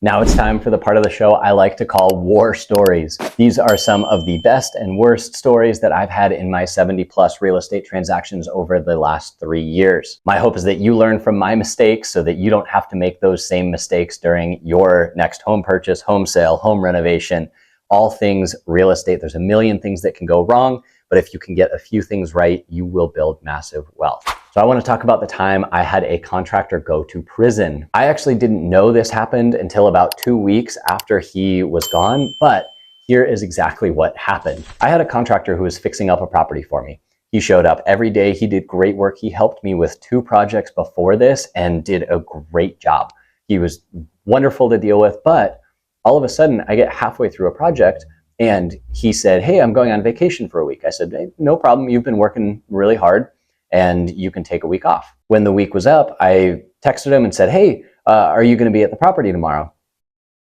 Now it's time for the part of the show I like to call war stories. These are some of the best and worst stories that I've had in my 70+ real estate transactions over the last 3 years. My hope is that you learn from my mistakes so that you don't have to make those same mistakes during your next home purchase, home sale, home renovation, all things real estate. There's a million things that can go wrong, but if you can get a few things right, you will build massive wealth. So I want to talk about the time I had a contractor go to prison. I actually didn't know this happened until about 2 weeks after he was gone, but here is exactly what happened. I had a contractor who was fixing up a property for me. He showed up every day. He did great work. He helped me with 2 projects before this and did a great job. He was wonderful to deal with, but all of a sudden I get halfway through a project and he said, "Hey, I'm going on vacation for a week." I said, "Hey, no problem. You've been working really hard and you can take a week off." When the week was up, I texted him and said, "Hey, are you going to be at the property tomorrow?"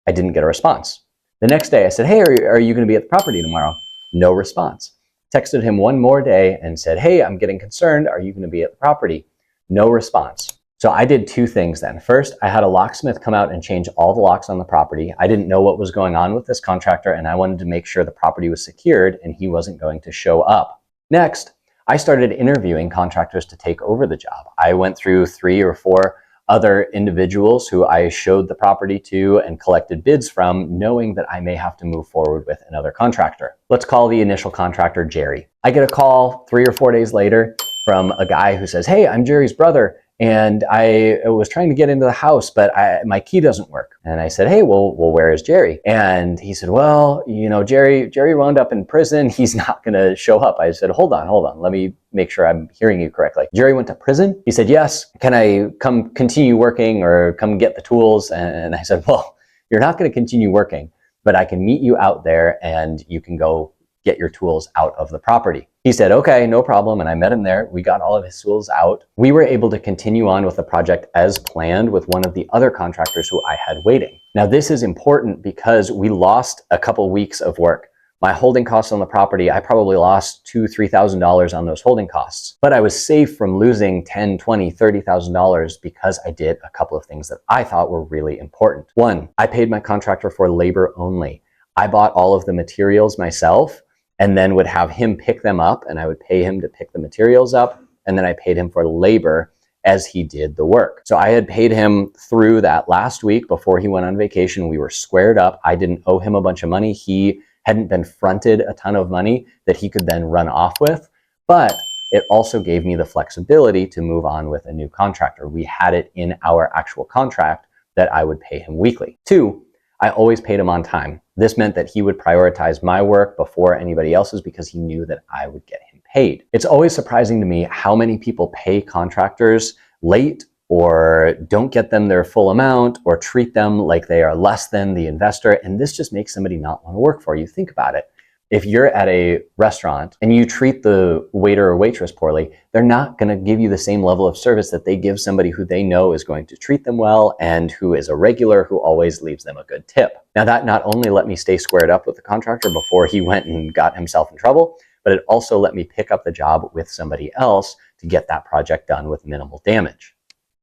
I didn't get a response. The next day I said, "Hey, are you going to be at the property tomorrow?" No response. Texted him one more day and said, "Hey, I'm getting concerned. Are you going to be at the property?" No response. So I did 2 things then. First, I had a locksmith come out and change all the locks on the property. I didn't know what was going on with this contractor and I wanted to make sure the property was secured and he wasn't going to show up. Next, I started interviewing contractors to take over the job. I went through 3 or 4 other individuals who I showed the property to and collected bids from, knowing that I may have to move forward with another contractor. Let's call the initial contractor Jerry. I get a call 3 or 4 days later from a guy who says, "Hey, I'm Jerry's brother, and I was trying to get into the house, but my key doesn't work." And I said, "Hey, well, where is Jerry?" And he said, "Well, you know, Jerry wound up in prison. He's not going to show up." I said, hold on. Let me make sure I'm hearing you correctly. "Jerry went to prison?" He said, "Yes. Can I come continue working or come get the tools?" And I said, "Well, you're not going to continue working, but I can meet you out there and you can go get your tools out of the property." He said, "Okay, no problem." And I met him there. We got all of his tools out. We were able to continue on with the project as planned with one of the other contractors who I had waiting. Now, this is important because we lost a couple weeks of work. My holding costs on the property, I probably lost $2,000, $3,000 on those holding costs, but I was safe from losing $10,000, $20,000, $30,000 because I did a couple of things that I thought were really important. One, I paid my contractor for labor only. I bought all of the materials myself and then would have him pick them up, and I would pay him to pick the materials up, and then I paid him for labor as he did the work. So I had paid him through that last week before he went on vacation. We were squared up. I didn't owe him a bunch of money. He hadn't been fronted a ton of money that he could then run off with, but it also gave me the flexibility to move on with a new contractor. We had it in our actual contract that I would pay him weekly. 2, I always paid him on time. This meant that he would prioritize my work before anybody else's because he knew that I would get him paid. It's always surprising to me how many people pay contractors late or don't get them their full amount or treat them like they are less than the investor. And this just makes somebody not want to work for you. Think about it. If you're at a restaurant and you treat the waiter or waitress poorly, they're not going to give you the same level of service that they give somebody who they know is going to treat them well and who is a regular who always leaves them a good tip. Now, that not only let me stay squared up with the contractor before he went and got himself in trouble, but it also let me pick up the job with somebody else to get that project done with minimal damage.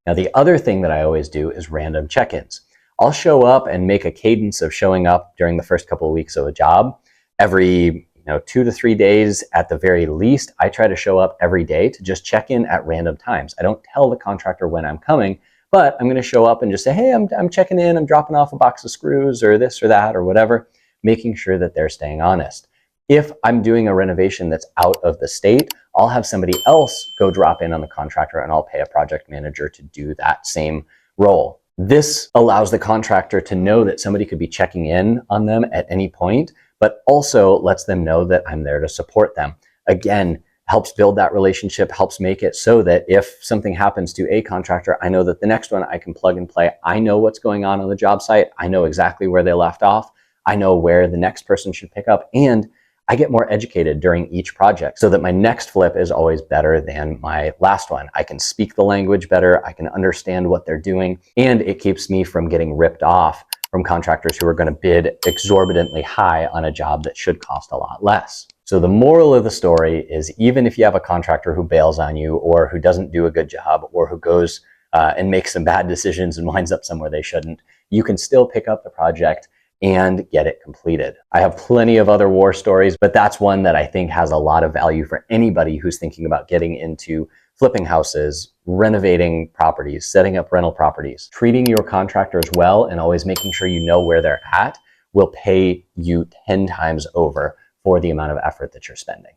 Now, the other thing that I always do is random check-ins. I'll show up and make a cadence of showing up during the first couple of weeks of a job. Every 2 to 3 days at the very least, I try to show up every day to just check in at random times. I don't tell the contractor when I'm coming, but I'm going to show up and just say, "Hey, I'm checking in, I'm dropping off a box of screws or this or that or whatever," making sure that they're staying honest. If I'm doing a renovation that's out of the state, I'll have somebody else go drop in on the contractor and I'll pay a project manager to do that same role. This allows the contractor to know that somebody could be checking in on them at any point, but also lets them know that I'm there to support them. Again, helps build that relationship, helps make it so that if something happens to a contractor, I know that the next one I can plug and play. I know what's going on the job site. I know exactly where they left off. I know where the next person should pick up, and I get more educated during each project so that my next flip is always better than my last one. I can speak the language better, I can understand what they're doing, and it keeps me from getting ripped off from contractors who are going to bid exorbitantly high on a job that should cost a lot less. So the moral of the story is, even if you have a contractor who bails on you or who doesn't do a good job or who goes and makes some bad decisions and winds up somewhere they shouldn't, you can still pick up the project and get it completed. I have plenty of other war stories, but that's one that I think has a lot of value for anybody who's thinking about getting into flipping houses, renovating properties, setting up rental properties. Treating your contractors well and always making sure you know where they're at will pay you 10 times over for the amount of effort that you're spending.